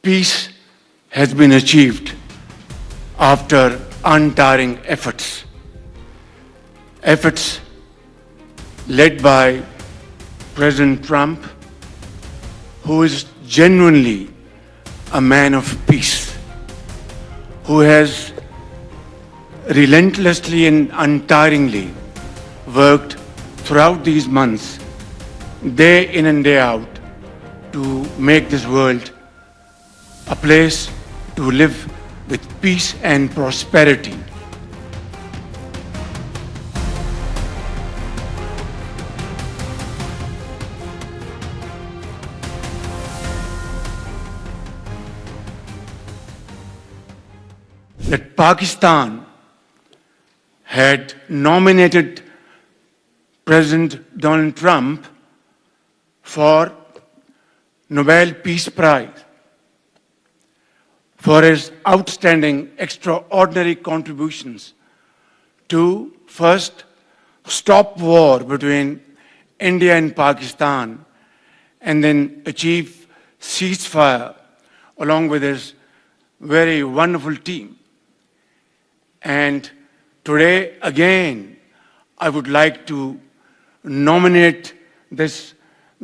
peace has been achieved after untiring efforts. Efforts led by President Trump, who is genuinely a man of peace, who has relentlessly and untiringly worked throughout these months, day in and day out, to make this world a place to live with peace and prosperity. That Pakistan had nominated President Donald Trump for Nobel Peace Prize for his outstanding, extraordinary contributions to first stop war between India and Pakistan and then achieve ceasefire along with his very wonderful team. And today, again, I would like to nominate this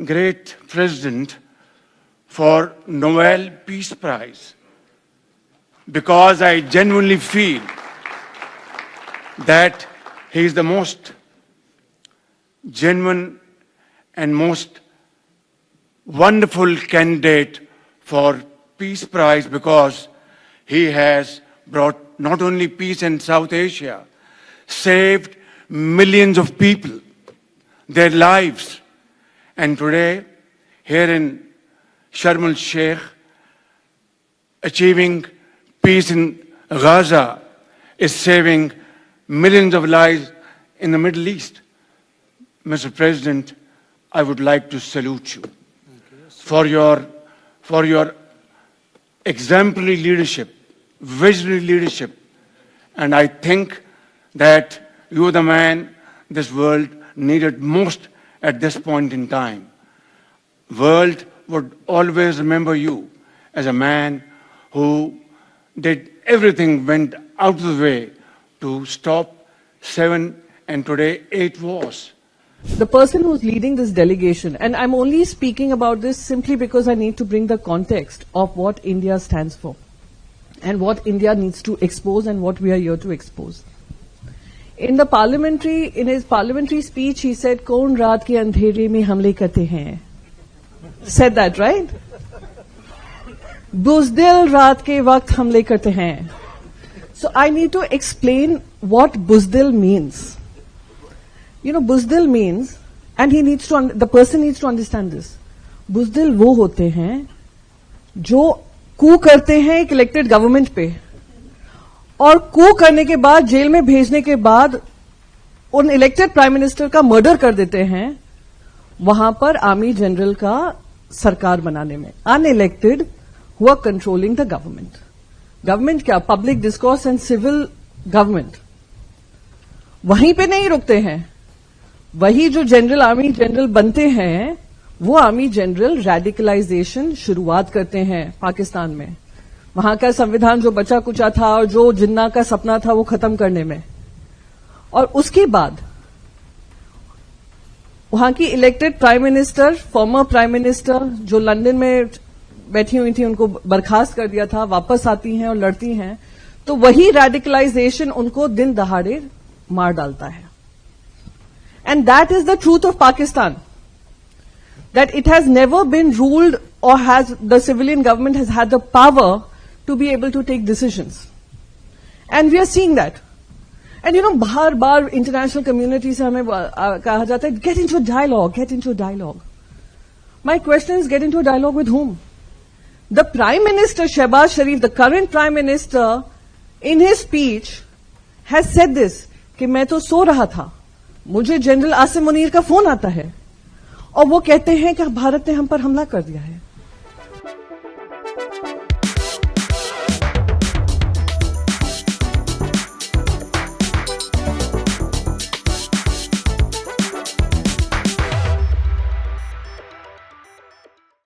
great president for Nobel Peace Prize, because I genuinely feel that he is the most genuine and most wonderful candidate for Peace Prize, because he has brought not only peace in South Asia, saved millions of people, their lives. And today, here in Sharm el-Sheikh, achieving peace in Gaza is saving millions of lives in the Middle East. Mr. President, I would like to salute you for your exemplary leadership, visionary leadership. And I think that you are the man this world needed most at this point in time. World would always remember you as a man who did everything, went out of the way to stop 7 and today 8 wars. The person who's leading this delegation, and I'm only speaking about this simply because I need to bring the context of what India stands for and what India needs to expose and what we are here to expose. In his parliamentary speech, he said, "Kaun raat ke andhere mein hamle karte hain." Said that, right? Buzdil raat ke waqt hamle karte hain. So I need to explain what buzdil means. You know, buzdil means, and the person needs to understand this. Buzdil वो होते हैं जो कू करते हैं एक elected government पे, और कू करने के बाद जेल में भेजने के बाद उन इलेक्टेड प्राइम मिनिस्टर का मर्डर कर देते हैं वहां पर आर्मी जनरल का सरकार बनाने में. Unelected who are controlling the government. Government क्या? Public discourse and civil government. वहीं पे नहीं रुकते हैं. वही जो जनरल आर्मी जनरल बनते हैं वो आर्मी जनरल रेडिकलाइजेशन शुरुआत करते हैं पाकिस्तान में. वहां का संविधान जो बचा कुचा था और जो जिन्ना का सपना था वो खत्म करने में. और उसके बाद वहां की elected prime minister, former prime minister जो लंदन में बैठी हुई थी, उनको बर्खास्त कर दिया था, वापस आती हैं और लड़ती हैं, तो वही रेडिकलाइजेशन उनको दिन दहाड़े मार डालता है. And that is the truth of Pakistan. That it has never been ruled, or the civilian government has had the power to be able to take decisions. And we are seeing that. And you know, बार-बार international community से हमें कहा जाता है, get into a dialogue, get into a dialogue. My question is, get into a dialogue with whom? The Prime Minister, Shehbaz Sharif, the current Prime Minister, in his speech, has said this, कि मैं तो सो रहा था, मुझे general Asim Munir का phone आता है और वो कहते हैं कि भारत ने हम पर हमला कर दिया है.